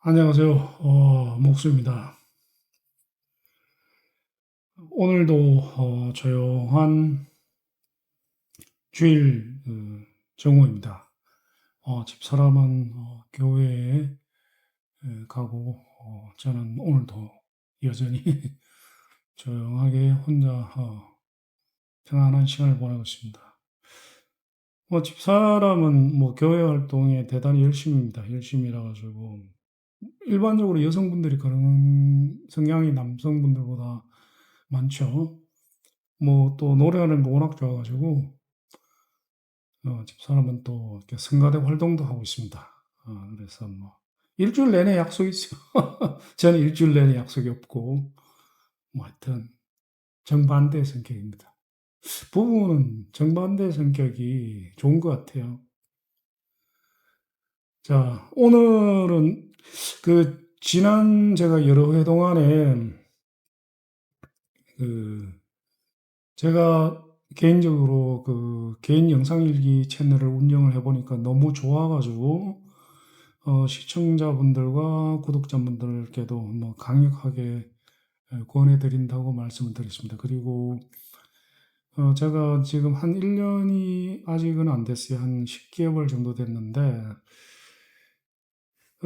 안녕하세요. 목수입니다. 오늘도 조용한 주일 정오입니다. 집사람은 교회에 가고 저는 오늘도 여전히 조용하게 혼자 편안한 시간을 보내고 있습니다. 집사람은 교회 활동에 대단히 열심입니다. 열심히라 가지고 일반적으로 여성분들이 그런 성향이 남성분들보다 많죠. 또 노래하는 거 워낙 좋아가지고 집사람은 또 이렇게 성가대 활동도 하고 있습니다. 그래서 일주일 내내 약속이 있어요. 저는 일주일 내내 약속이 없고 하여튼 정반대 성격입니다. 부부는 정반대 성격이 좋은 것 같아요. 자, 오늘은 지난 제가 여러 회 동안에 그 제가 개인적으로 개인 영상일기 채널을 운영을 해보니까 너무 좋아가지고 시청자분들과 구독자분들께도 강력하게 권해드린다고 말씀을 드렸습니다. 그리고 제가 지금 한 1년이 아직은 안 됐어요. 한 10개월 정도 됐는데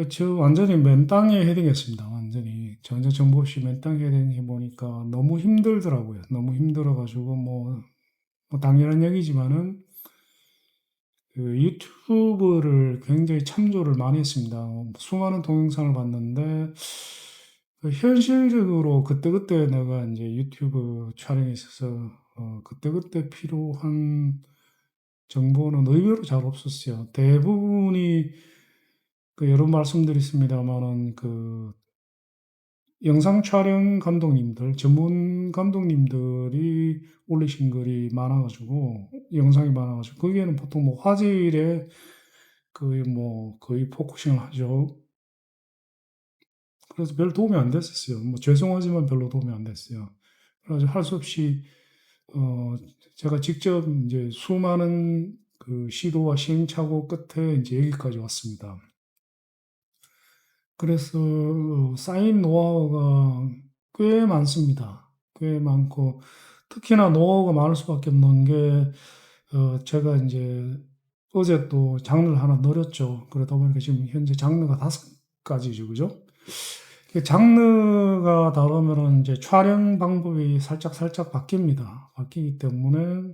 저 완전히 맨땅에 헤딩했습니다. 완전히 전혀 정보 없이 맨땅에 헤딩해 보니까 너무 힘들더라고요. 너무 힘들어가지고 당연한 얘기지만은 유튜브를 굉장히 참조를 많이 했습니다. 수많은 동영상을 봤는데 현실적으로 그때그때 내가 이제 유튜브 촬영에 있어서 그때그때 필요한 정보는 의외로 잘 없었어요. 대부분이 여러 말씀드렸습니다만은 영상 촬영 감독님들, 전문 감독님들이 올리신 글이 많아가지고, 영상이 많아가지고, 거기에는 보통 화질에 거의 포커싱을 하죠. 그래서 별 도움이 안 됐었어요. 죄송하지만 별로 도움이 안 됐어요. 그래서 할 수 없이, 제가 직접 이제 수많은 시도와 시행착오 끝에 이제 여기까지 왔습니다. 그래서 쌓인 노하우가 꽤 많습니다. 꽤 많고 특히나 노하우가 많을 수밖에 없는 게 제가 이제 어제 또 장르를 하나 넣었죠. 그러다 보니까 지금 현재 장르가 5가지죠, 그죠? 장르가 다르면은 이제 촬영 방법이 살짝 바뀝니다. 바뀌기 때문에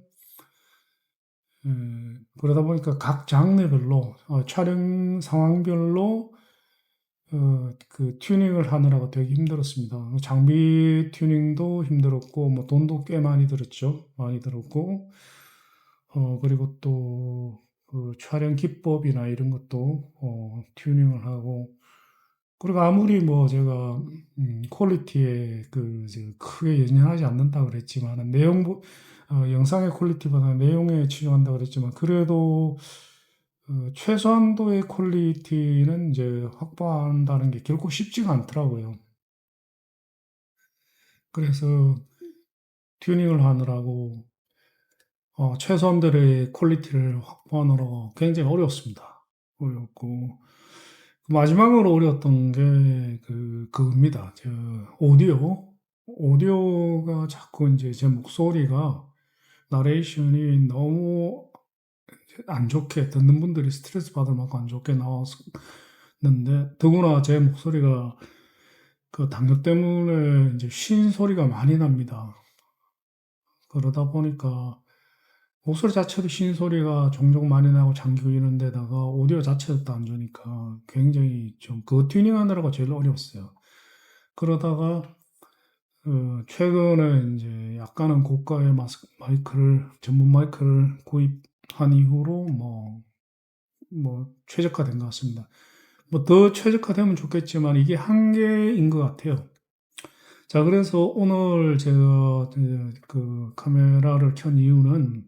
그러다 보니까 각 장르별로 촬영 상황별로 튜닝을 하느라고 되게 힘들었습니다. 장비 튜닝도 힘들었고, 돈도 꽤 많이 들었죠. 많이 들었고, 그리고 또, 촬영 기법이나 이런 것도, 튜닝을 하고, 그리고 아무리 제가, 퀄리티에 크게 연연하지 않는다 그랬지만, 영상의 퀄리티보다 내용에 치중한다 그랬지만, 그래도, 최소한도의 퀄리티는 이제 확보한다는 게 결코 쉽지가 않더라고요. 그래서 튜닝을 하느라고 최소한도의 퀄리티를 확보하느라고 굉장히 어려웠습니다. 어렵고 마지막으로 어려웠던 게 그겁니다. 오디오가 자꾸 이제 제 목소리가 나레이션이 너무 안 좋게 듣는 분들이 스트레스 받을 만큼 안 좋게 나왔는데 더구나 제 목소리가 당뇨 때문에 이제 쉰 소리가 많이 납니다. 그러다 보니까 목소리 자체도 쉰 소리가 종종 많이 나고 잠기고 이런 데다가 오디오 자체도 또 안 좋으니까 굉장히 좀 그거 튜닝하느라고 제일 어려웠어요. 그러다가 최근에 이제 약간은 고가의 전문 마이크를 구입한 이후로 최적화된 것 같습니다. 더 최적화되면 좋겠지만 이게 한계인 것 같아요. 자, 그래서 오늘 제가 카메라를 켠 이유는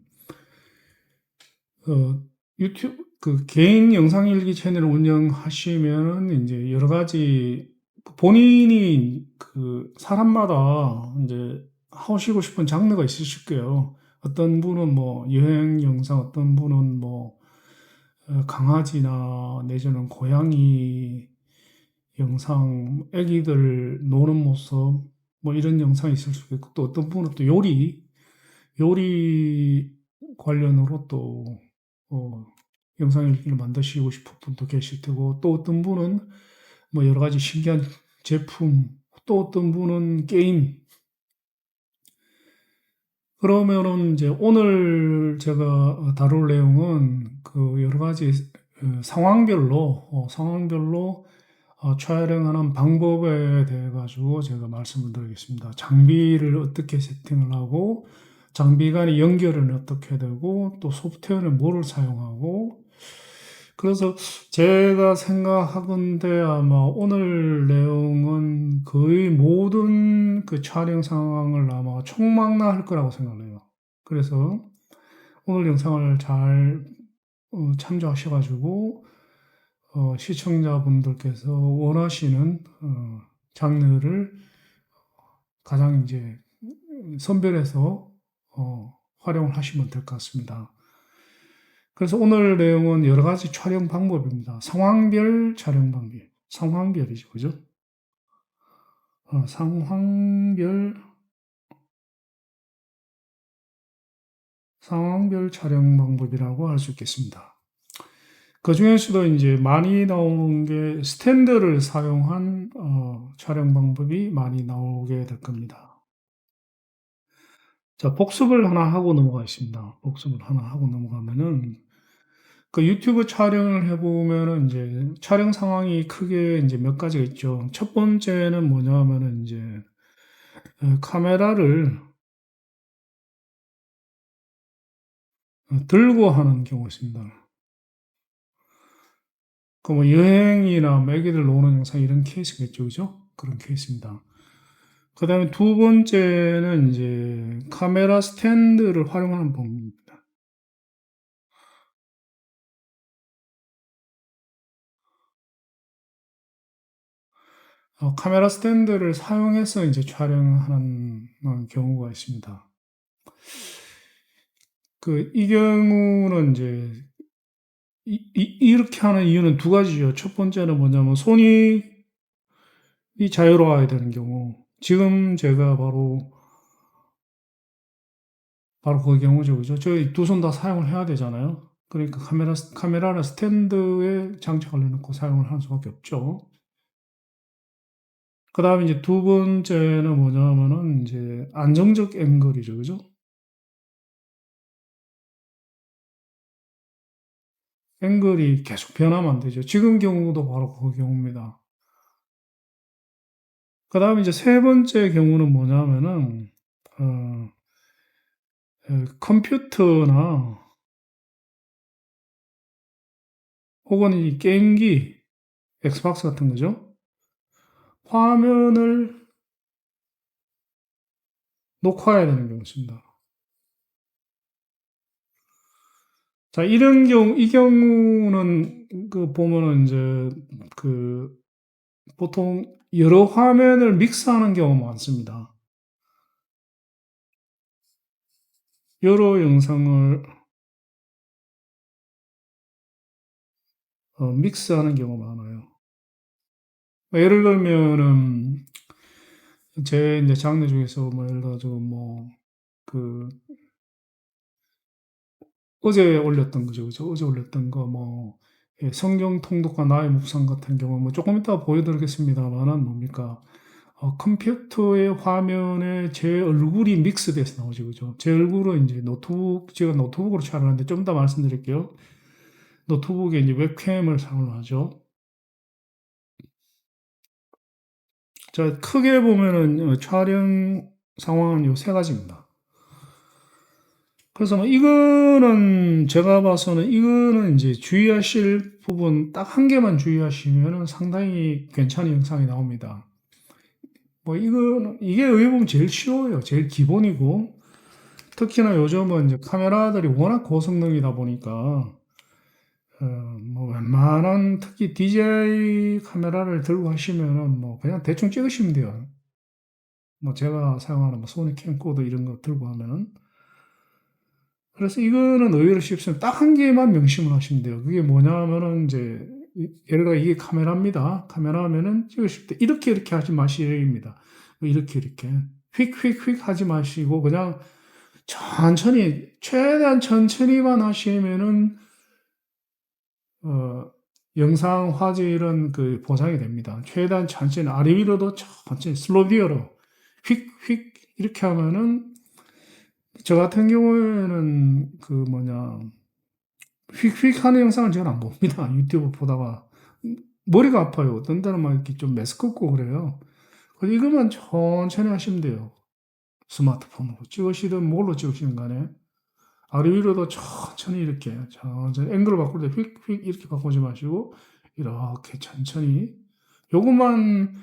유튜브 개인 영상 일기 채널을 운영하시면 이제 여러 가지 본인이 사람마다 이제 하시고 싶은 장르가 있으실 거예요. 어떤 분은 여행 영상, 어떤 분은 강아지나 내지는 고양이 영상, 애기들 노는 모습, 뭐 이런 영상이 있을 수 있고, 또 어떤 분은 또 요리 관련으로 또, 영상 일기를 만드시고 싶은 분도 계실 테고, 또 어떤 분은 뭐 여러 가지 신기한 제품, 또 어떤 분은 게임. 그러면은 이제 오늘 제가 다룰 내용은 그 여러 가지 상황별로 촬영하는 방법에 대해 가지고 제가 말씀을 드리겠습니다. 장비를 어떻게 세팅을 하고, 장비 간의 연결은 어떻게 되고, 또 소프트웨어는 뭐를 사용하고, 그래서 제가 생각하건대 아마 오늘 내용은 거의 모든 그 촬영 상황을 아마 총망라할 거라고 생각해요. 그래서 오늘 영상을 잘 참조하셔가지고 시청자분들께서 원하시는 장르를 가장 이제 선별해서 활용을 하시면 될 것 같습니다. 그래서 오늘 내용은 여러 가지 촬영 방법입니다. 상황별 촬영 방법. 상황별이죠. 그죠? 상황별 촬영 방법이라고 할 수 있겠습니다. 그 중에서도 이제 많이 나오는 게 스탠드를 사용한 촬영 방법이 많이 나오게 될 겁니다. 자, 복습을 하나 하고 넘어가겠습니다. 복습을 하나 하고 넘어가면은 그 유튜브 촬영을 해보면은 이제 촬영 상황이 크게 이제 몇 가지가 있죠. 첫 번째는 뭐냐면은 이제 카메라를 들고 하는 경우가 있습니다. 그 뭐 여행이나 뭐 애기들 노는 영상 이런 케이스겠죠, 그죠? 그런 케이스입니다. 그 다음에 두 번째는 이제 카메라 스탠드를 활용하는 방법입니다. 카메라 스탠드를 사용해서 이제 촬영하는 경우가 있습니다. 이 경우는 이제 이렇게 하는 이유는 두 가지죠. 첫 번째는 뭐냐면 손이 자유로워야 되는 경우. 지금 제가 바로 그 경우죠. 그죠? 저희 두 손 다 사용을 해야 되잖아요. 그러니까 카메라를 스탠드에 장착을 해놓고 사용을 할 수밖에 없죠. 그 다음에 이제 두 번째는 뭐냐면은 이제 안정적 앵글이죠. 그죠? 앵글이 계속 변하면 안 되죠. 지금 경우도 바로 그 경우입니다. 그 다음에 이제 세 번째 경우는 뭐냐면은, 컴퓨터나 혹은 이 게임기, 엑스박스 같은 거죠. 화면을 녹화해야 되는 경우가 있습니다. 자, 이 경우는 보면은 이제 보통 여러 화면을 믹스하는 경우가 많습니다. 여러 영상을 믹스하는 경우가 많아요. 예를 들면은 제 이제 장르 중에서 뭐 예를 들어서 어제 올렸던 거죠, 그죠? 어제 올렸던 거 성경 통독과 나의 묵상 같은 경우 조금 이따 보여드리겠습니다만은 뭡니까? 컴퓨터의 화면에 제 얼굴이 믹스돼서 나오죠, 그죠? 제 얼굴은 이제 제가 노트북으로 촬영하는데 좀 이따 말씀드릴게요. 노트북에 이제 웹캠을 사용을 하죠. 자, 크게 보면은 촬영 상황은 요 세 가지입니다. 그래서 이거는 제가 봐서는 이거는 이제 주의하실 부분 딱 한 개만 주의하시면은 상당히 괜찮은 영상이 나옵니다. 이게 어떻게 보면 제일 쉬워요. 제일 기본이고, 특히나 요즘은 이제 카메라들이 워낙 고성능이다 보니까, 웬만한 특히 DJI 카메라를 들고 하시면은 그냥 대충 찍으시면 돼요. 제가 사용하는 소니 캠코더 이런 거 들고 하면은. 그래서 이거는 의외로 쉽습니다. 딱 한 개만 명심을 하시면 돼요. 그게 뭐냐면은 이제 예를 들어 이게 카메라입니다. 카메라면은 찍으실 때 이렇게 하지 마시입니다. 이렇게 휙휙휙 하지 마시고 그냥 천천히 최대한 천천히만 하시면은 영상 화질은 그 보장이 됩니다. 최대한 천천히 아래 위로도 천천히 슬로비어로 휙휙 이렇게 하면은 저 같은 경우에는 그 뭐냐 휙휙 하는 영상을 저는 안 봅니다. 유튜브 보다가 머리가 아파요. 어떤 때는 막 이렇게 좀 메스껍고 그래요. 그래서 이것만 천천히 하시면 돼요. 스마트폰으로 찍으시든 뭘로 찍으시든 간에 아래 위로도 천천히 이렇게 천천히 앵글을 바꿀 때 휙휙 이렇게 바꾸지 마시고 이렇게 천천히 요것만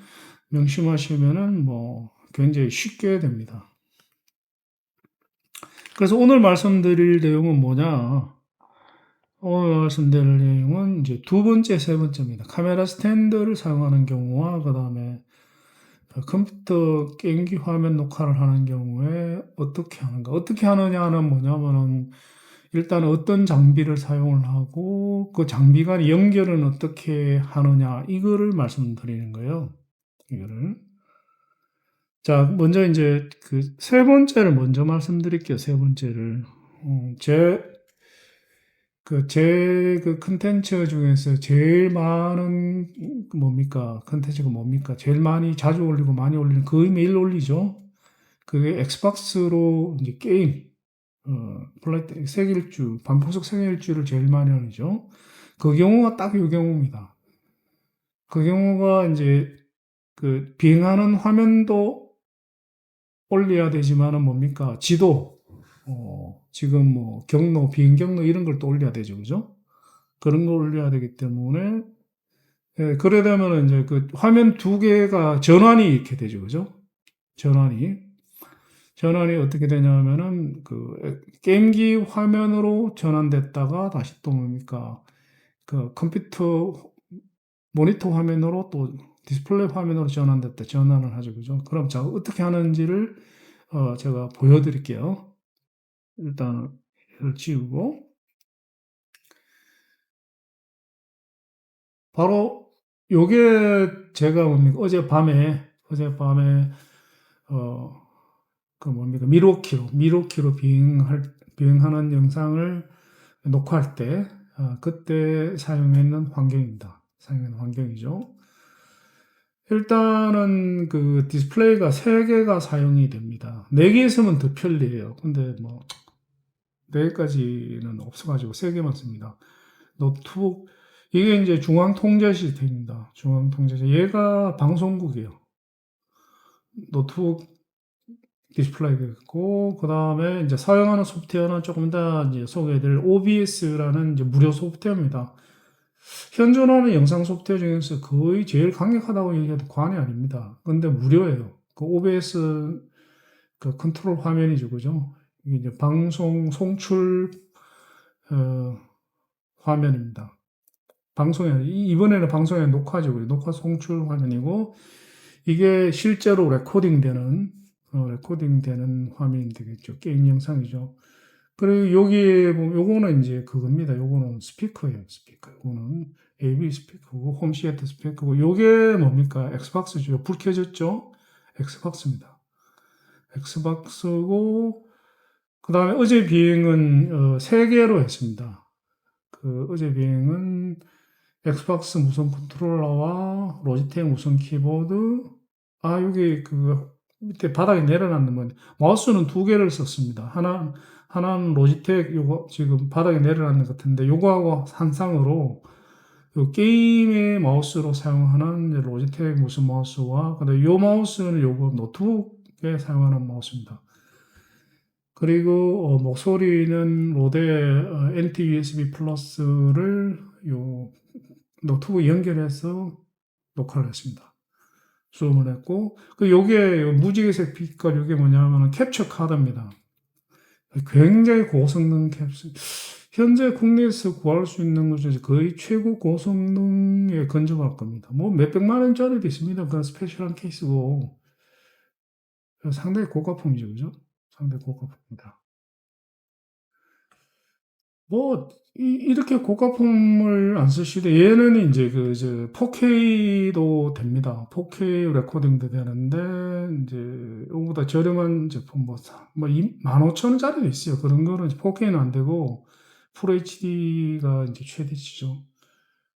명심하시면은 뭐 굉장히 쉽게 됩니다. 그래서 오늘 말씀드릴 내용은 뭐냐? 오늘 말씀드릴 내용은 이제 두 번째, 세 번째입니다. 카메라 스탠드를 사용하는 경우와 그 다음에 컴퓨터 게임기 화면 녹화를 하는 경우에 어떻게 하는가? 어떻게 하느냐는 뭐냐면은 일단 어떤 장비를 사용을 하고 그 장비 간 연결은 어떻게 하느냐 이거를 말씀드리는 거예요. 이거를. 자, 먼저 이제 그 세 번째를 먼저 말씀드릴게요. 세 번째를. 제 컨텐츠 중에서 제일 많은 뭡니까? 컨텐츠가 뭡니까? 제일 많이 자주 올리고 많이 올리는 거의 매일 올리죠. 그게 엑스박스로 이제 게임, 플라이트 세계일주, 반포석 세계일주를 제일 많이 올리죠. 그 경우가 딱 이 경우입니다. 그 경우가 이제 그 비행하는 화면도 올려야 되지만은 뭡니까? 지도, 지금 뭐 경로, 비행 경로 이런 걸 또 올려야 되죠. 그죠? 그런 걸 올려야 되기 때문에, 예, 그래 되면 이제 그 화면 두 개가 전환이 이렇게 되죠. 그죠? 전환이 어떻게 되냐면은 그 게임기 화면으로 전환됐다가 다시 또 뭡니까? 그 컴퓨터 모니터 화면으로 또 디스플레이 화면으로 전환됐다. 전환을 하죠. 그죠? 그럼 자, 어떻게 하는지를 제가 보여드릴게요. 일단 이걸 지우고 바로 요게 제가 뭡니까? 어젯밤에 그 뭡니까? 미로키로 비행하는 영상을 녹화할 때 그때 사용했는 환경입니다. 사용했는 환경이죠. 일단은 그 디스플레이가 3개가 사용이 됩니다. 4개 있으면 더 편리해요. 근데 뭐 4개까지는 없어가지고 3개만 씁니다. 노트북, 이게 이제 중앙 통제 시스템입니다. 중앙 통제 시스템. 얘가 방송국이에요. 노트북 디스플레이가 있고, 그 다음에 이제 사용하는 소프트웨어는 조금 더 이제 소개해드릴 OBS라는 이제 무료 소프트웨어입니다. 현존하는 영상 소프트웨어 중에서 거의 제일 강력하다고 얘기해도 과언이 아닙니다. 근데 무료예요. 그 OBS 그 컨트롤 화면이죠. 그죠? 이게 이제 방송 송출, 화면입니다. 이번에는 방송에 녹화죠. 녹화 송출 화면이고, 이게 실제로 레코딩되는 화면이 되겠죠. 게임 영상이죠. 그리고 여기에 보면 요거는 이제 그겁니다. 요거는 스피커예요. 스피커. 요거는 AV 스피커고 홈 시애터 스피커고 요게 뭡니까? 엑스박스죠. 불 켜졌죠? 엑스박스입니다. 엑스박스고 그다음에 어제 비행은 3개로 했습니다. 그 어제 비행은 엑스박스 무선 컨트롤러와 로지텍 무선 키보드 여기 그 밑에 바닥에 내려놨는 건 마우스는 2개를 썼습니다. 하나는 로지텍 요거 지금 바닥에 내려놨는 것 같은데 요거하고 한쌍으로 요 게임의 마우스로 사용하는 로지텍 무슨 마우스와 그다음에 요 마우스는 요거 노트북에 사용하는 마우스입니다. 그리고 목소리는 로데 NT USB 플러스를 요 노트북 연결해서 녹화를 했습니다. 수음을 했고, 요게 무지개색 빛깔, 요게 뭐냐면 캡처 카드입니다. 굉장히 고성능 캡처. 현재 국내에서 구할 수 있는 것 중에서 거의 최고 고성능에 근접할 겁니다. 뭐 몇백만 원짜리도 있습니다. 그런 스페셜한 케이스고. 상당히 고가품이죠. 그죠? 상당히 고가품입니다. 뭐 이렇게 고가품을 안 쓰시되 얘는 이제 4K도 됩니다. 4K 레코딩도 되는데 이제 이거보다 저렴한 제품 뭐 15,000원짜리도 있어요. 그런 거는 4K는 안 되고 FHD가 이제 최대치죠.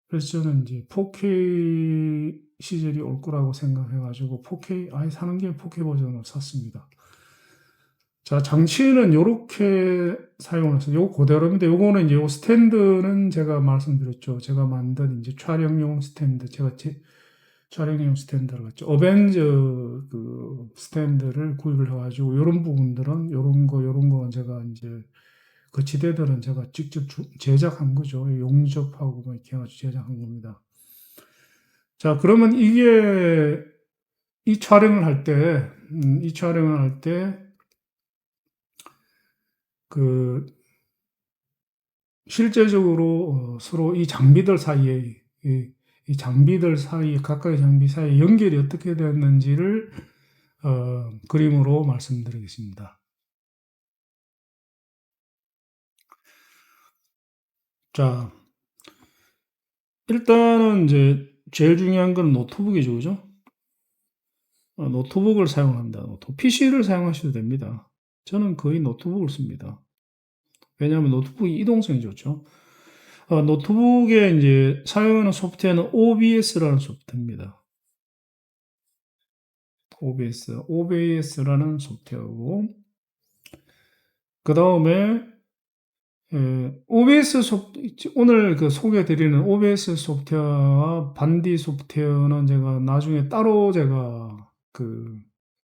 그래서 저는 이제 4K 시절이 올 거라고 생각해가지고 4K 아예 사는 게 4K 버전을 샀습니다. 자, 장치는 요렇게 사용을 했어요. 요거 그대로인데, 요거는 이제 요 스탠드는 제가 말씀드렸죠. 제가 만든 이제 촬영용 스탠드, 촬영용 스탠드를 갖죠. 어벤져 그 스탠드를 구입을 해가지고, 요런 부분들은, 요런 거는 제가 이제, 그 지대들은 제가 직접 제작한 거죠. 용접하고 뭐 이렇게 해가지고 제작한 겁니다. 자, 그러면 이 촬영을 할 때, 그, 실제적으로 서로 이 장비들 사이에 각각의 장비 사이에 연결이 어떻게 되었는지를 그림으로 말씀드리겠습니다. 자, 일단은 이제 제일 중요한 건 노트북이죠, 그죠? 노트북을 사용합니다. PC를 사용하셔도 됩니다. 저는 거의 노트북을 씁니다. 왜냐하면 노트북이 이동성이 좋죠. 노트북에 이제 사용하는 소프트웨어는 OBS라는 소프트웨어입니다. OBS라는 소프트웨어고, 그 다음에 오늘 그 소개해드리는 OBS 소프트웨어와 반디 소프트웨어는 제가 나중에 따로 제가 그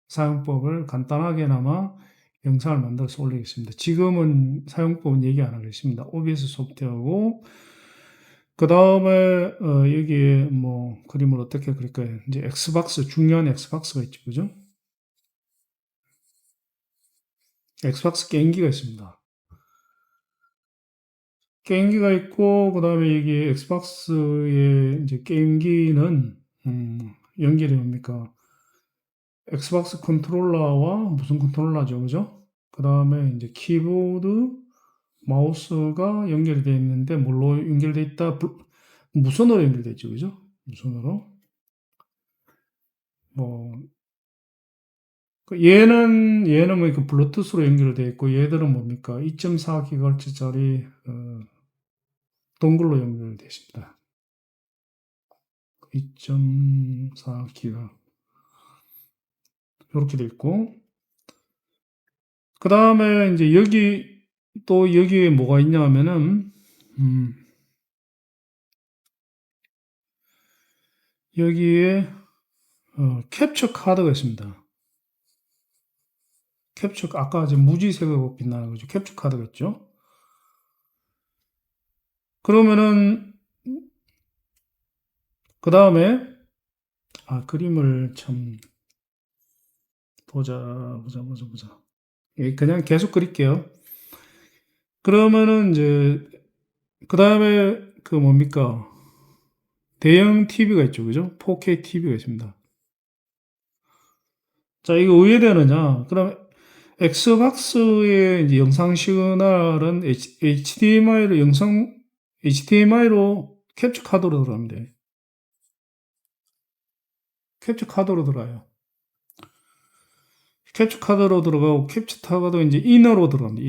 사용법을 간단하게나마 영상을 만들어서 올리겠습니다. 지금은 사용법은 얘기 안 하겠습니다. OBS 소프트웨어고, 그 다음에 여기에 뭐 그림을 어떻게 그릴까요? 이제 중요한 엑스박스가 있죠, 그죠? 엑스박스 게임기가 있습니다. 게임기가 있고, 그 다음에 여기 엑스박스의 이제 게임기는, 연결이 뭡니까? 엑스박스 컨트롤러와 무슨 컨트롤러죠, 그죠? 그 다음에 이제 키보드, 마우스가 연결이 되어 있는데, 뭘로 연결되어 있다? 무선으로 연결되어 있죠, 그죠? 무선으로. 뭐, 얘는 뭐 블루투스로 연결되어 있고, 얘들은 뭡니까? 2.4GHz짜리, 동글로 연결되어 있습니다. 2.4기가 이렇게 돼 있고, 그 다음에 이제 여기에 뭐가 있냐 하면은 여기에 캡처 카드가 있습니다. 아까 이제 무지색으로 빛나는 거죠. 캡처 카드가 있죠. 그러면은 그 다음에 그림을 참 보자. 그냥 계속 그릴게요. 그러면은 이제 그 다음에 그 뭡니까? 대형 TV가 있죠, 그죠? 4K TV가 있습니다. 자, 이거 왜 되느냐? 그럼 엑스박스의 이제 영상 시그널은 HDMI로 캡처 카드로 들어갑니다. 캡처 카드로 들어가요. 캡처 카드로 들어가고 캡처 카드도 이제 인으로 들어갑니다.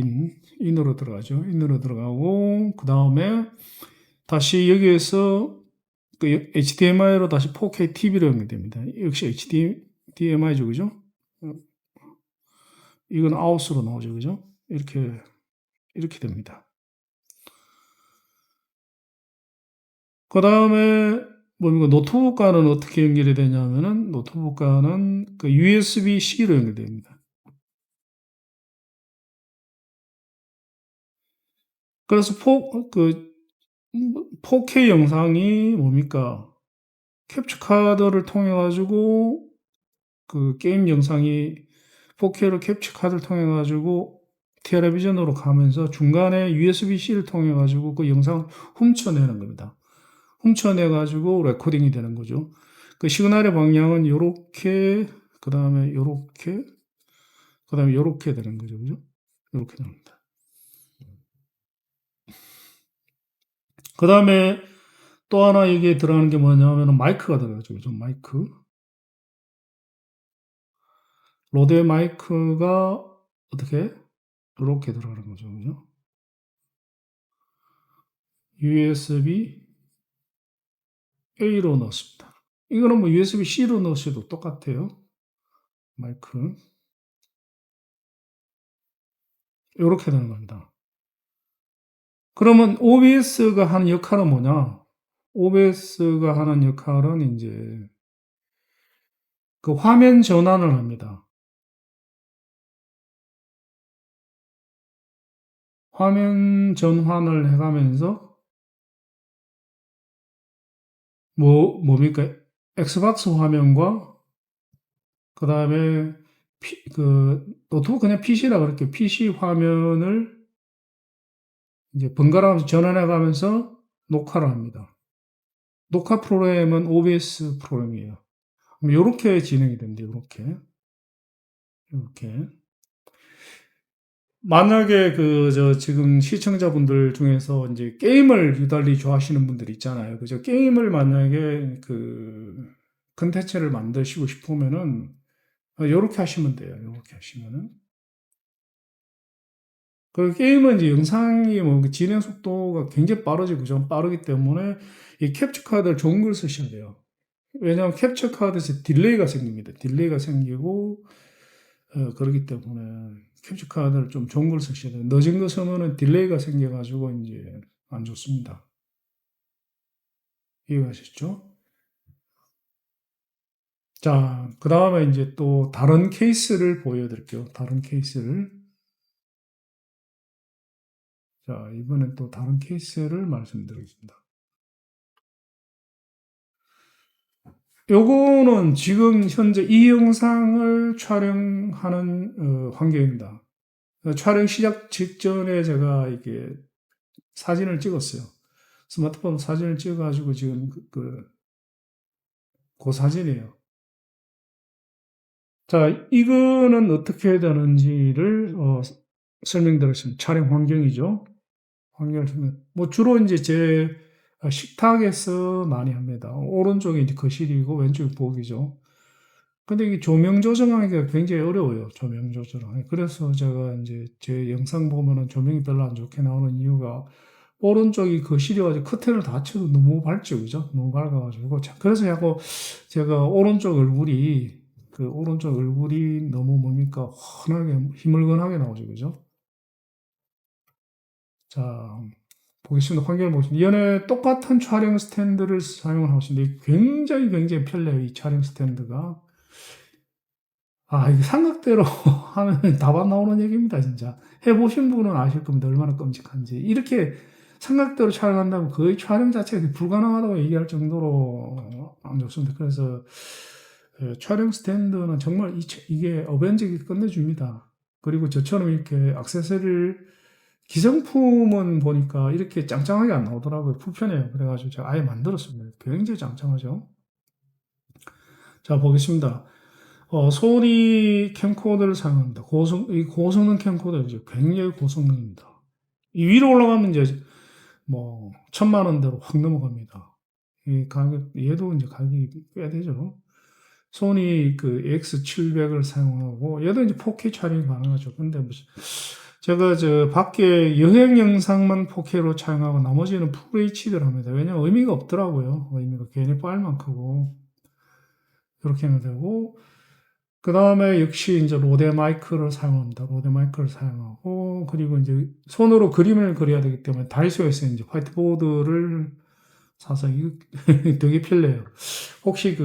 인으로 들어가죠. 인으로 들어가고 그 다음에 다시 여기에서 그 HDMI로 다시 4K TV로 연결됩니다. 역시 HDMI죠, 그죠? 이건 아웃으로 나오죠, 그죠? 이렇게 됩니다. 그 다음에 노트북과는 어떻게 연결이 되냐면은 노트북과는 그 USB-C로 연결됩니다. 그래서 4K 영상이 캡처 카드를 통해 가지고 그 게임 영상이 4K로 캡처 카드를 통해 가지고 텔레비전으로 가면서 중간에 USB-C를 통해 가지고 그 영상을 훔쳐내는 겁니다. 훔쳐내 가지고 레코딩이 되는 거죠. 그 시그널의 방향은 요렇게, 그 다음에 요렇게 되는 거죠. 그죠? 요렇게 됩니다. 그 다음에 또 하나 여기에 들어가는 게 뭐냐면 마이크가 들어가죠. 그죠? 마이크. 로데 마이크가 어떻게? 이렇게 들어가는 거죠. 그죠? USB-A로 넣었습니다. 이거는 뭐 USB-C로 넣으셔도 똑같아요. 마이크. 이렇게 되는 겁니다. 그러면 OBS가 하는 역할은 뭐냐? OBS가 하는 역할은 이제 그 화면 전환을 합니다. 화면 전환을 해가면서 뭡니까? 엑스박스 화면과 그 다음에 노트북 그냥 PC라 그럴게요. PC 화면을 이제 번갈아 전환해가면서 녹화를 합니다. 녹화 프로그램은 OBS 프로그램이에요. 이렇게 진행이 됩니다. 이렇게. 만약에 지금 시청자분들 중에서 이제 게임을 유달리 좋아하시는 분들 있잖아요. 그죠? 게임을 만약에 컨텐츠를 만드시고 싶으면은, 요렇게 하시면 돼요. 요렇게 하시면은. 그 게임은 이제 영상이 진행 속도가 굉장히 빠르지, 그죠? 빠르기 때문에 이 캡처 카드를 좋은 걸 쓰셔야 돼요. 왜냐하면 캡처 카드에서 딜레이가 생깁니다. 딜레이가 생기고, 그렇기 때문에 캡처 카드를 좀 좋은 걸 쓰셔야 돼요. 늦은 거 쓰면은 딜레이가 생겨가지고 이제 안 좋습니다. 이해가셨죠? 자, 그 다음에 이제 또 다른 케이스를 보여드릴게요. 다른 케이스를. 자, 이번엔 또 다른 케이스를 말씀드리겠습니다. 요거는 지금 현재 이 영상을 촬영하는 환경입니다. 촬영 시작 직전에 제가 이게 사진을 찍었어요. 스마트폰 사진을 찍어가지고 지금 그 사진이에요. 자, 이거는 어떻게 되는지를 설명드렸습니다. 촬영 환경이죠. 환경을 설명. 뭐 주로 이제 제 식탁에서 많이 합니다. 오른쪽이 이제 거실이고 왼쪽이 부엌이죠. 근데 이게 조명 조정하기가 굉장히 어려워요. 조명 조정하기. 그래서 제가 이제 제 영상 보면은 조명이 별로 안 좋게 나오는 이유가 오른쪽이 거실이어가지고 커튼을 닫혀도 너무 밝죠. 그죠? 너무 밝아가지고. 그래서 자꾸 제가 오른쪽 얼굴이 너무 뭡니까? 환하게, 희물건하게 나오죠. 그죠? 자, 보겠습니다. 환경을 보겠습니다. 이번에 똑같은 촬영 스탠드를 사용을 하고 있는데 굉장히 굉장히 편리해요. 이 촬영 스탠드가. 이게 삼각대로 하면 답안 나오는 얘기입니다, 진짜. 해보신 분은 아실 겁니다. 얼마나 끔찍한지. 이렇게 삼각대로 촬영한다면 거의 촬영 자체가 불가능하다고 얘기할 정도로 안 좋습니다. 그래서 촬영 스탠드는 정말 이게 어벤져기 끝내줍니다. 그리고 저처럼 이렇게 액세서리를 기성품은 보니까 이렇게 짱짱하게 안 나오더라고요. 불편해요. 그래가지고 제가 아예 만들었습니다. 굉장히 짱짱하죠. 자, 보겠습니다. 소니 캠코더를 사용합니다. 이 고성능 캠코더죠. 굉장히 고성능입니다. 이 위로 올라가면 이제 뭐 1,000만 원대로 확 넘어갑니다. 이 가격, 얘도 이제 가격이 꽤 되죠. 소니 AX700을 사용하고, 얘도 이제 4K 촬영이 가능하죠. 근데 제가 밖에 여행 영상만 4K로 촬영하고 나머지는 풀 HD로 합니다. 왜냐면 의미가 없더라고요. 의미가 괜히 파일만 크고. 이렇게 하면 되고, 그 다음에 역시 이제 로데 마이크를 사용합니다. 로데 마이크를 사용하고, 그리고 이제 손으로 그림을 그려야 되기 때문에 다이소에서 이제 화이트보드를 사서 이거 되게 편리해요. 혹시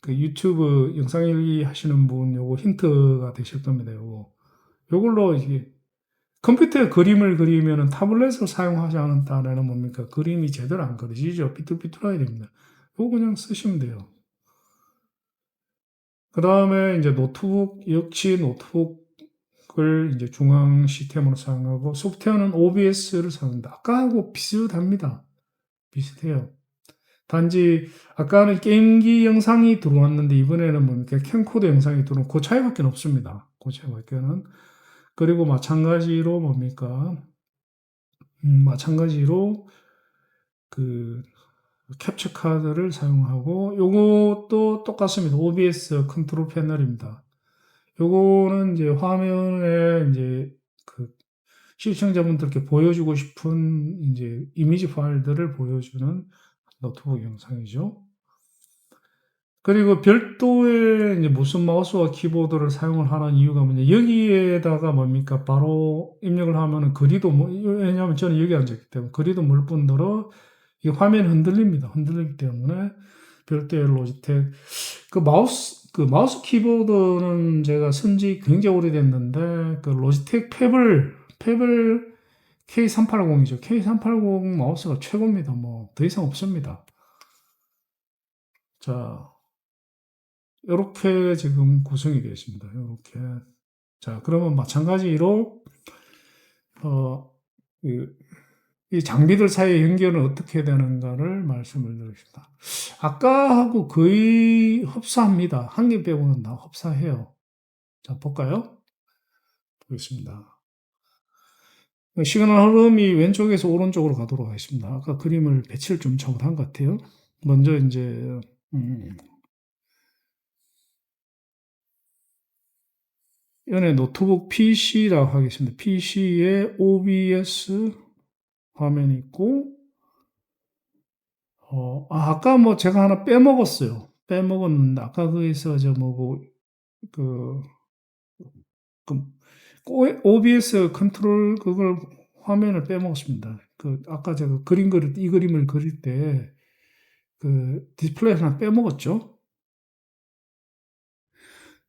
유튜브 영상 일기 하시는 분 요거 힌트가 되실 겁니다. 요걸로 이게 컴퓨터에 그림을 그리면은 타블렛을 사용하지 않았다라는 뭡니까? 그림이 제대로 안 그려지죠. 삐뚤삐뚤해야 됩니다. 요거 그냥 쓰시면 돼요. 그 다음에 이제 노트북을 이제 중앙 시스템으로 사용하고, 소프트웨어는 OBS를 사용합니다. 아까하고 비슷합니다. 비슷해요. 단지 아까는 게임기 영상이 들어왔는데 이번에는 뭡니까? 캠코더 영상이 들어온 그 차이밖에 없습니다. 그 차이밖에는. 그리고 마찬가지로 뭡니까? 마찬가지로 그 캡처 카드를 사용하고, 요것도 똑같습니다. OBS 컨트롤 패널입니다. 요거는 이제 화면에 이제 그 시청자분들께 보여주고 싶은 이제 이미지 파일들을 보여주는 노트북 영상이죠. 그리고 별도의 이제 무슨 마우스와 키보드를 사용을 하는 이유가 뭐냐. 여기에다가 뭡니까? 바로 입력을 하면은 거리도 왜냐하면 저는 여기 앉았기 때문에 거리도 멀 뿐더러 이 화면이 흔들립니다. 흔들리기 때문에 별도의 로지텍 그 마우스 키보드는 제가 쓴지 굉장히 오래됐는데 그 로지텍 페블 K380이죠. K380 마우스가 최고입니다. 뭐 더 이상 없습니다. 자, 이렇게 지금 구성이 되어 있습니다. 이렇게. 자, 그러면 마찬가지로 이 장비들 사이의 연결은 어떻게 되는가를 말씀을 드리겠습니다. 아까하고 거의 흡사합니다. 한 개 빼고는 다 흡사해요. 자, 볼까요? 보겠습니다. 시그널 흐름이 왼쪽에서 오른쪽으로 가도록 하겠습니다. 아까 그림을 배치를 좀 잘못한 것 같아요. 먼저 이제 연의 노트북 PC라고 하겠습니다. PC에 OBS 화면이 있고, 아까 뭐 제가 하나 빼먹었어요. 빼먹었는데, 아까 거기서 OBS 컨트롤 그걸 화면을 빼먹었습니다. 아까 제가 이 그림을 그릴 때, 디스플레이 하나 빼먹었죠.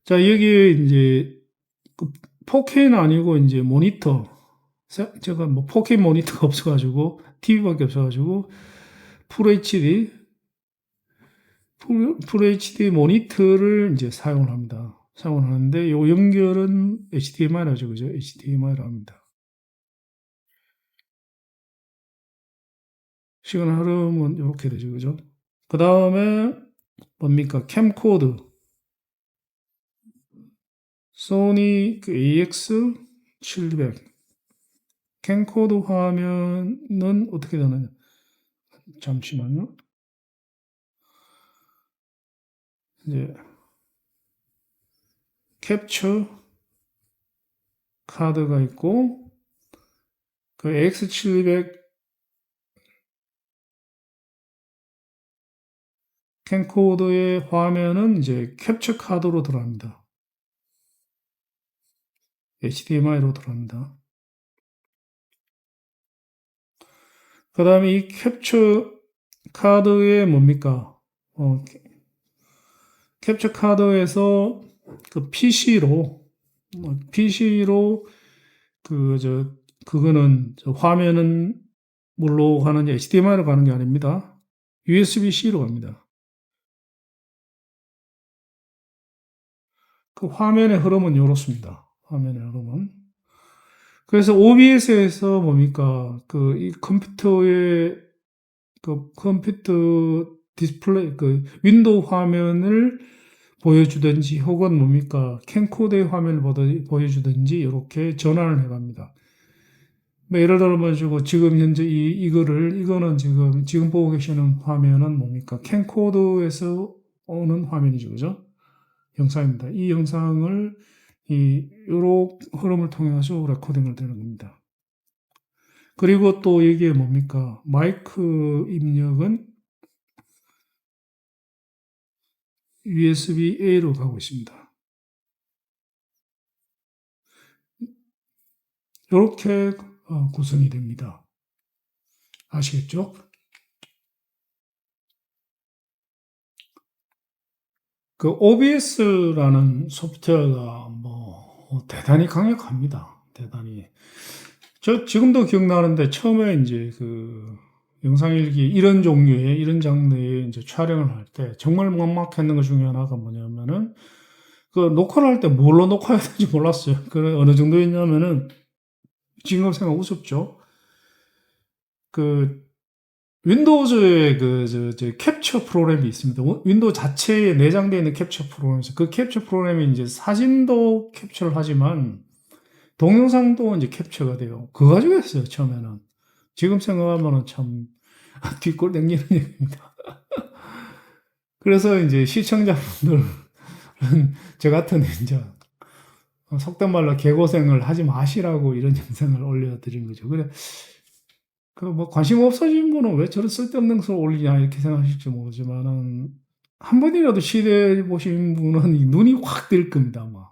자, 여기 이제, 4K는 아니고, 이제 모니터. 제가 뭐 4K 모니터가 없어가지고, TV밖에 없어가지고, 풀 HD 모니터를 이제 사용을 합니다. 사용을 하는데, 요 연결은 HDMI라죠. 그죠? HDMI로 합니다. 시그널 흐름은 이렇게 되죠. 그죠? 그 다음에, 뭡니까? 캠코드. 소니 AX700. 캠코드 화면은 어떻게 되느냐? 잠시만요. 이제, 캡처 카드가 있고, 그 AX700 캠코더의 화면은 이제 캡처 카드로 들어갑니다. HDMI로 들어갑니다. 그 다음에 이 캡처 카드에 뭡니까? 캡처 카드에서 그 PC로 그거는 화면은 뭘로 가는지 HDMI로 가는 게 아닙니다. USB-C로 갑니다. 그 화면의 흐름은 이렇습니다. 화면의 흐름은. 그래서 OBS에서 뭡니까? 이 컴퓨터의 컴퓨터 디스플레이, 윈도우 화면을 보여주든지 혹은 뭡니까? 캠코더의 화면을 보여주든지 이렇게 전환을 해갑니다. 뭐 예를 들어가지고 지금 현재 이거는 지금 보고 계시는 화면은 뭡니까? 캠코더에서 오는 화면이죠. 그죠? 영상입니다. 이 영상을 요런 흐름을 통해서 레코딩을 되는 겁니다. 그리고 또 이게 뭡니까? 마이크 입력은 USB-A로 가고 있습니다. 이렇게 구성이 됩니다. 아시겠죠? OBS라는 소프트웨어가 대단히 강력합니다. 대단히. 저 지금도 기억나는데 처음에 이제 영상일기 이런 장르의 이제 촬영을 할 때 정말 막막했는 것 중에 하나가 뭐냐면은 녹화를 할 때 뭘로 녹화해야 되는지 몰랐어요. 어느 정도였냐면은 지금 생각 우습죠. 윈도우즈에 캡처 프로그램이 있습니다. 윈도우 자체에 내장되어 있는 캡처 프로그램에서 그 캡처 프로그램이 이제 사진도 캡처를 하지만 동영상도 이제 캡처가 돼요. 그거 가지고 했어요, 처음에는. 지금 생각하면은 참 뒷골 당기는 얘기입니다. 그래서 이제 시청자분들은 저 같은 이제 속된 말로 개고생을 하지 마시라고 이런 영상을 올려드린 거죠. 그래, 그 뭐 관심 없어진 분은 왜 저런 쓸데없는 것을 올리냐 이렇게 생각하실지 모르지만은 한 번이라도 시도해 보신 분은 이 눈이 확 뜰 겁니다. 아마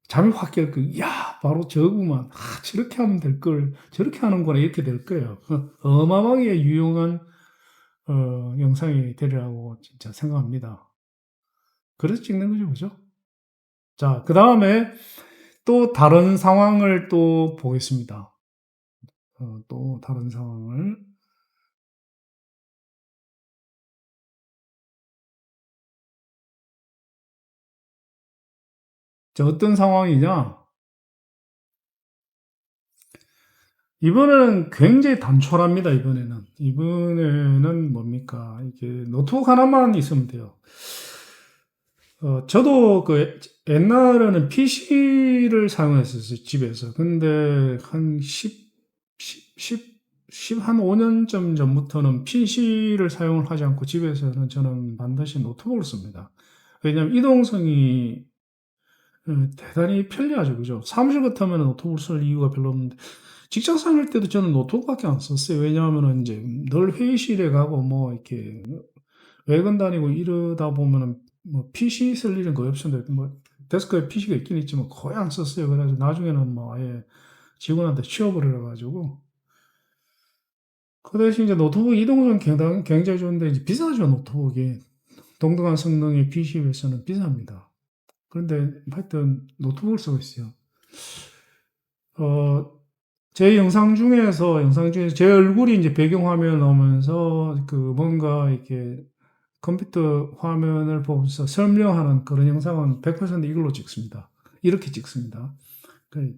잠이 확 깰 거. 야, 바로 저구만. 아, 저렇게 하면 될 걸. 저렇게 하는구나 이렇게 될 거예요. 어마어마하게 유용한 영상이 되리라고 진짜 생각합니다. 그래서 찍는 거죠, 그죠? 자, 그 다음에 또 다른 상황을 또 보겠습니다. 또 다른 상황을. 자, 어떤 상황이냐? 이번에는 굉장히 단촐합니다, 이번에는 뭡니까? 이게 노트북 하나만 있으면 돼요. 저도 그 옛날에는 PC를 사용했었어요, 집에서. 근데 한 5년쯤 전부터는 PC를 사용을 하지 않고 집에서는 저는 반드시 노트북을 씁니다. 왜냐하면 이동성이 대단히 편리하죠, 그죠? 사무실 같으면 노트북을 쓸 이유가 별로 없는데, 직장 생활 때도 저는 노트북밖에 안 썼어요. 왜냐하면 이제 늘 회의실에 가고 뭐 이렇게 외근 다니고 이러다 보면은 뭐 PC 쓸 일은 거의 없었는데, 뭐 데스크에 PC가 있긴 있지만 거의 안 썼어요. 그래서 나중에는 뭐 아예 직원한테 취업을 해가지고. 그 대신 이제 노트북 이동성 굉장히 좋은데 이제 비싸죠, 노트북이. 동등한 성능의 PC에 비해서는 비쌉니다. 그런데 하여튼 노트북을 쓰고 있어요. 어, 제 영상 중에서 제 얼굴이 이제 배경화면 나오면서 그 뭔가 이렇게 컴퓨터 화면을 보면서 설명하는 그런 영상은 100% 이걸로 찍습니다. 이렇게 찍습니다. 그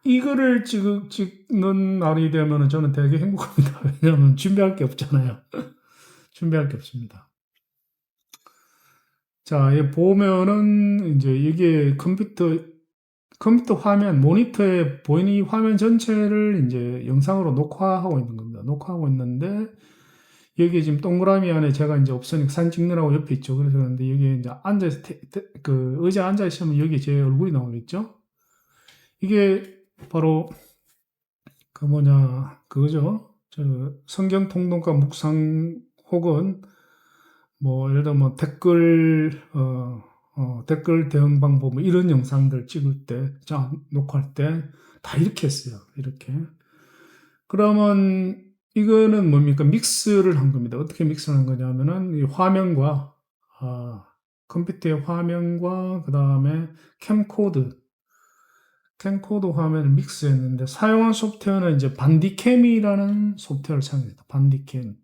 이거를 찍는 날이 되면 저는 되게 행복합니다. 왜냐하면 준비할 게 없잖아요. 준비할 게 없습니다. 자, 이 보면은 이제 이게 컴퓨터 화면, 모니터에 보이는 이 화면 전체를 이제 영상으로 녹화하고 있는 겁니다. 녹화하고 있는데, 여기 지금 동그라미 안에 제가 이제 없으니까 사진 찍느라고 옆에 있죠. 그래서 그런데 여기 이제 앉아서, 그 의자에 앉아있으면 여기 제 얼굴이 나오겠죠? 이게 바로 그 뭐냐, 그거죠. 저 성경 통독과 묵상 혹은 뭐 예를 들어 뭐 댓글 대응 방법 뭐 이런 영상들 찍을 때, 자, 녹화할 때 다 이렇게 했어요. 이렇게. 그러면 이거는 뭡니까? 믹스를 한 겁니다. 어떻게 믹스를 한 거냐면은 이 화면과 아, 컴퓨터의 화면과 그 다음에 캠코더 화면을 믹스했는데 사용한 소프트웨어는 이제 반디캠이라는 소프트웨어를 사용했다. 반디캠.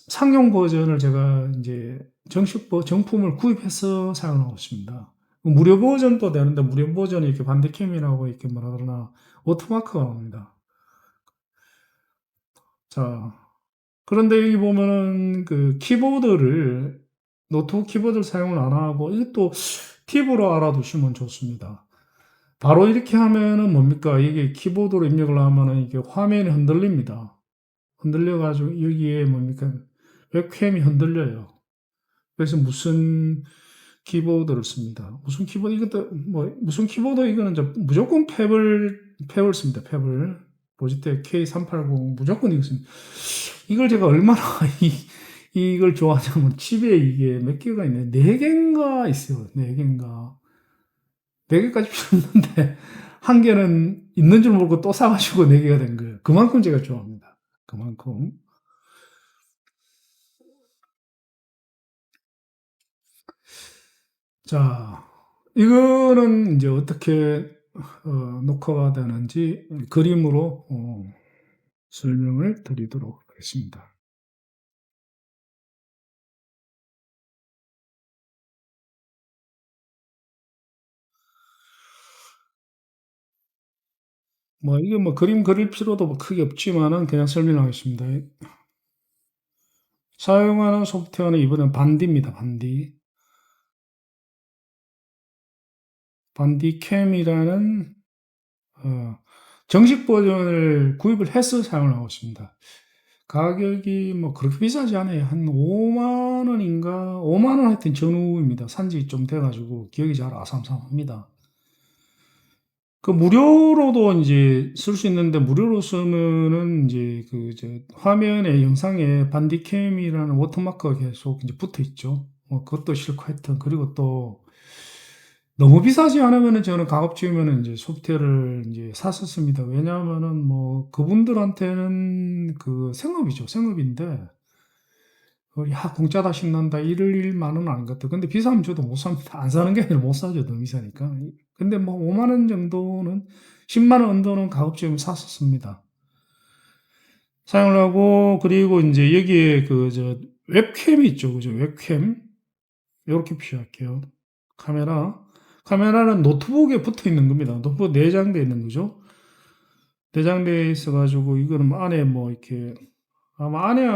상용 버전을 제가 이제 정품을 구입해서 사용하고 있습니다. 무료 버전도 되는데 무료 버전이 이렇게 반디캠이라고 이렇게 뭐라 그러나 워터마크가 나옵니다. 자, 그런데 여기 보면은 그 노트북 키보드를 사용을 안 하고 이것도 팁으로 알아두시면 좋습니다. 바로 이렇게 하면은 뭡니까? 이게 키보드로 입력을 하면은 이게 화면이 흔들립니다. 흔들려가지고 여기에 뭡니까? 웹캠이 흔들려요. 그래서 무슨 키보드를 씁니다. 무슨 키보드 이거는 이제 무조건 탭을 씁니다. 탭을. 로지텍 K380 무조건 이거 씁니다. 이걸 제가 얼마나 이걸 좋아하냐면 집에 이게 몇 개가 있네. 4개인가 있어요. 4개인가. 4개까지 필요 없는데 한 개는 있는 줄 모르고 또 사가지고 4개가 된 거예요. 그만큼 제가 좋아합니다. 그만큼. 자, 이거는 이제 어떻게 녹화가 되는지 그림으로 설명을 드리도록 하겠습니다. 뭐 이게 뭐 그림 그릴 필요도 뭐 크게 없지만은 그냥 설명하겠습니다. 사용하는 소프트웨어는 이번엔 반디입니다. 반디. 반디캠이라는 정식 버전을 구입을 해서 사용을 하고 있습니다. 가격이 뭐 그렇게 비싸지 않아요. 한 5만 원인가? 5만 원 하여튼 전후입니다. 산지 좀 돼가지고 기억이 잘 아삼삼합니다. 그 무료로도 이제 쓸 수 있는데 무료로 쓰면은 이제 화면에 영상에 반디캠이라는 워터마크가 계속 이제 붙어 있죠. 그것도 싫고 하여튼 그리고 또 너무 비싸지 않으면은 저는 가급적이면은 이제 소프트웨어를 이제 샀었습니다. 왜냐하면은 뭐 그분들한테는 그 생업이죠. 생업인데 야 공짜다 신난다 이럴 일만은 아닌 것 같아요. 근데 비싸면 저도 못 삽니다. 안 사는 게 아니라 못 사죠. 너무 비싸니까. 근데 뭐 5만 원 정도는 10만 원 정도는 가급적이면 샀었습니다. 사용을 하고 그리고 이제 여기에 웹캠이 있죠. 그죠? 웹캠 이렇게 표시할게요. 카메라는 노트북에 붙어 있는 겁니다. 노트북 내장되어 있는 거죠. 내장되어 있어가지고 이거는 뭐 안에 뭐 이렇게 안에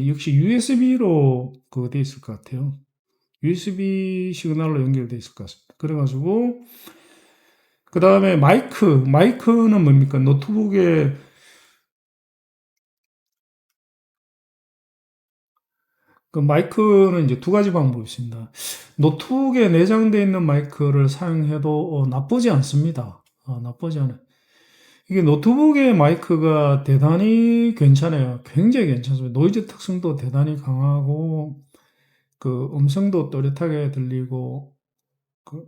역시 USB로 그거 돼 있을 것 같아요. USB 시그널로 연결돼 있을 것 같습니다. 그래가지고 그 다음에 마이크는 뭡니까? 노트북에 그 마이크는 이제 두 가지 방법이 있습니다. 노트북에 내장되어 있는 마이크를 사용해도 나쁘지 않습니다. 나쁘지 않아요. 이게 노트북의 마이크가 대단히 괜찮아요. 굉장히 괜찮습니다. 노이즈 특성도 대단히 강하고 그 음성도 또렷하게 들리고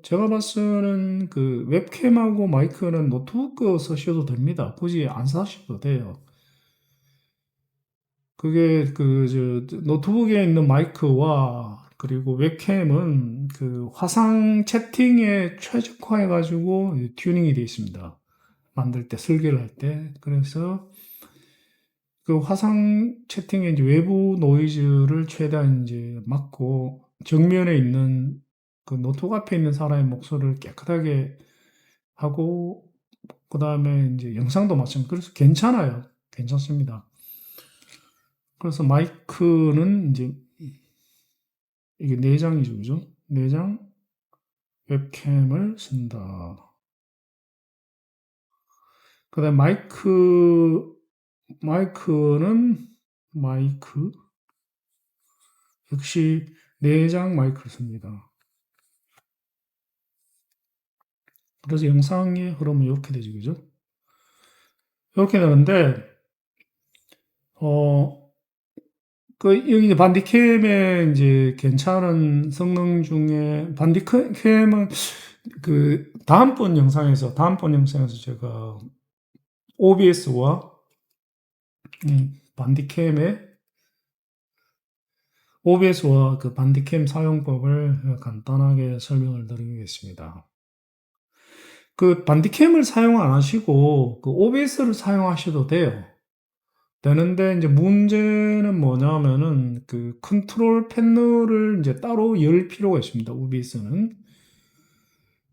제가 봤을 때는 그 웹캠하고 마이크는 노트북 거 쓰셔도 됩니다. 굳이 안 사셔도 돼요. 그게 노트북에 있는 마이크와 그리고 웹캠은 그 화상 채팅에 최적화해가지고 튜닝이 되어 있습니다. 만들 때, 설계를 할 때. 그래서 그 화상 채팅의 이제 외부 노이즈를 최대한 이제 막고 정면에 있는 그 노트북 앞에 있는 사람의 목소리를 깨끗하게 하고 그 다음에 이제 영상도 마찬가지. 그래서 괜찮아요. 괜찮습니다. 그래서 마이크는 이제 이게 내장이죠, 그죠? 내장 웹캠을 쓴다. 그다음 마이크는 마이크 역시 내장 마이크를 씁니다. 그래서 영상의 흐름은 이렇게 되죠, 그죠? 이렇게 되는데 여기 반디캠의 이제 괜찮은 성능 중에 반디캠은 다음번 영상에서 제가 OBS와 반디캠의 OBS와 그 반디캠 사용법을 간단하게 설명을 드리겠습니다. 그 반디캠을 사용 안 하시고 그 OBS를 사용하셔도 돼요. 되는데 이제 문제는 뭐냐면은 그 컨트롤 패널을 이제 따로 열 필요가 있습니다. OBS는.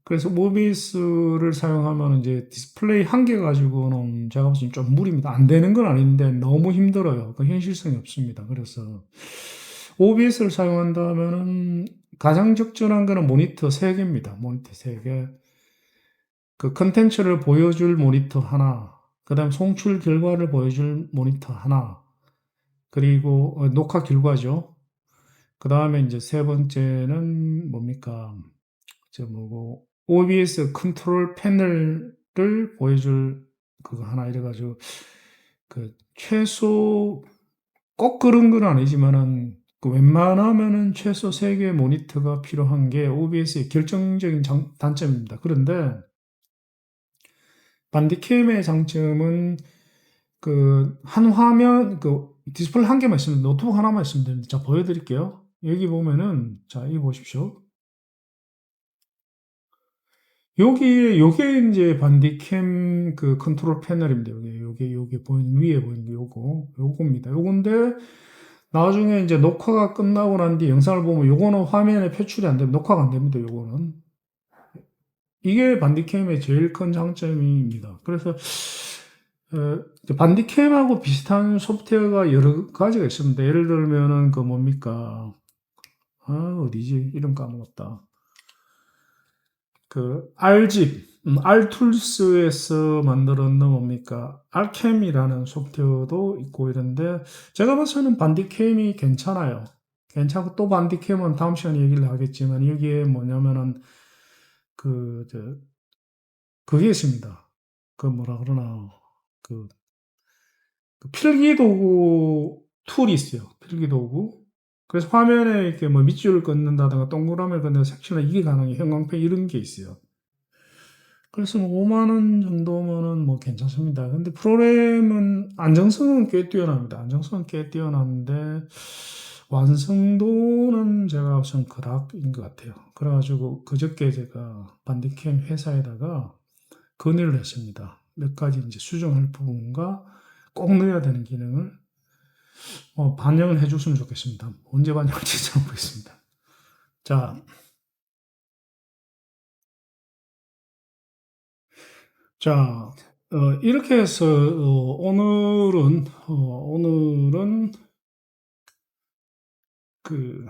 그래서 OBS를 사용하면 이제 디스플레이 한 개 가지고는 제가 봤을 때 좀 무리입니다. 안 되는 건 아닌데 너무 힘들어요. 그 현실성이 없습니다. 그래서 OBS를 사용한다면은 가장 적절한 거는 모니터 3개입니다. 모니터 3개. 그 컨텐츠를 보여줄 모니터 하나, 그 다음 송출 결과를 보여줄 모니터 하나, 그리고 녹화 결과죠. 그 다음에 이제 세 번째는 뭡니까? OBS 컨트롤 패널을 보여줄 그거 하나 이래가지고 최소 꼭 그런 건 아니지만은 웬만하면은 최소 3개의 모니터가 필요한 게 OBS의 결정적인 단점입니다. 그런데 반디캠의 장점은 한 화면 디스플레이 한 개만 있으면 노트북 하나만 있으면 됩니다. 자 보여드릴게요. 여기 보면은 자 이거 보십시오. 요게 이제 반디캠 컨트롤 패널입니다. 요게 보이는 위에 보이는 게 요겁니다. 요건데 나중에 이제 녹화가 끝나고 난 뒤 영상을 보면 요거는 화면에 표출이 안 됩니다. 녹화가 안 됩니다. 요거는 이게 반디캠의 제일 큰 장점입니다. 그래서 반디캠하고 비슷한 소프트웨어가 여러 가지가 있습니다. 예를 들면은 뭡니까? 어디지? 이름 까먹었다. 그 R집, R툴스에서 만들었는 뭡니까? R캠이라는 소프트웨어도 있고 이런데 제가 봐서는 반디캠이 괜찮아요. 괜찮고 또 반디캠은 다음 시간에 얘기를 하겠지만 여기에 뭐냐면은 그, 저, 그게 있습니다. 그 뭐라 그러나 그, 그 필기도구 툴이 있어요. 필기도구. 그래서 화면에 이렇게 뭐 밑줄을 긋는다든가 동그라미를 긋는다 색칠이나 이게 가능해요. 형광펜 이런 게 있어요. 그래서 뭐 5만 원 정도면은 뭐 괜찮습니다. 근데 프로그램은 안정성은 꽤 뛰어납니다. 안정성은 꽤 뛰어나는데 완성도는 제가 우선 그닥인 것 같아요. 그래가지고 그저께 제가 반디캠 회사에다가 건의를 했습니다. 몇 가지 이제 수정할 부분과 꼭 넣어야 되는 기능을 반영을 해줬으면 좋겠습니다. 언제 반영할지 잘 모르겠습니다. 자, 자, 이렇게 해서 오늘은 그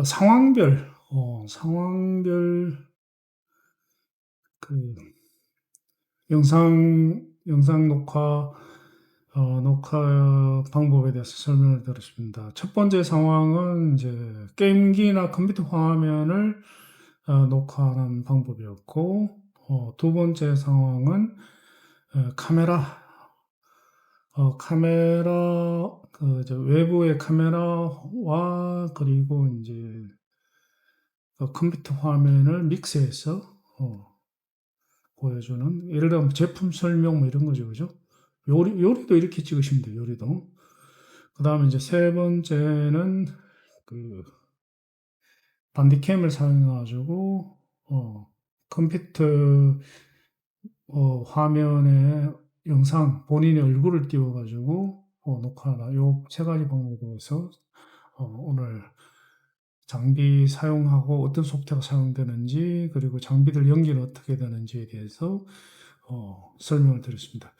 상황별 그 영상 녹화 방법에 대해서 설명을 드렸습니다. 첫 번째 상황은 이제 게임기나 컴퓨터 화면을 녹화하는 방법이었고, 두 번째 상황은 카메라, 외부의 카메라와 그리고 이제 컴퓨터 화면을 믹스해서 보여주는, 예를 들면 제품 설명 뭐 이런 거죠, 그죠? 요리도 이렇게 찍으시면 돼요, 요리도. 그 다음에 이제 세 번째는 그 반디캠을 사용해가지고 컴퓨터 화면에 영상 본인의 얼굴을 띄워가지고 녹화하나 요 세 가지 방법에 대해서 오늘 장비 사용하고 어떤 소프트웨어가 사용되는지 그리고 장비들 연결 어떻게 되는지에 대해서 설명을 드렸습니다.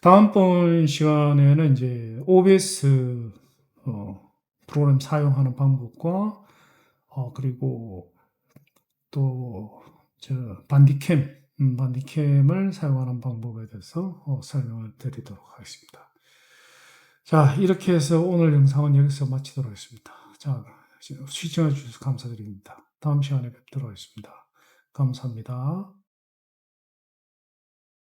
다음번 시간에는 이제 OBS 프로그램 사용하는 방법과 그리고 또 반디캠을 사용하는 방법에 대해서 설명을 드리도록 하겠습니다. 자, 이렇게 해서 오늘 영상은 여기서 마치도록 하겠습니다. 자, 시청해 주셔서 감사드립니다. 다음 시간에 뵙도록 하겠습니다. 감사합니다.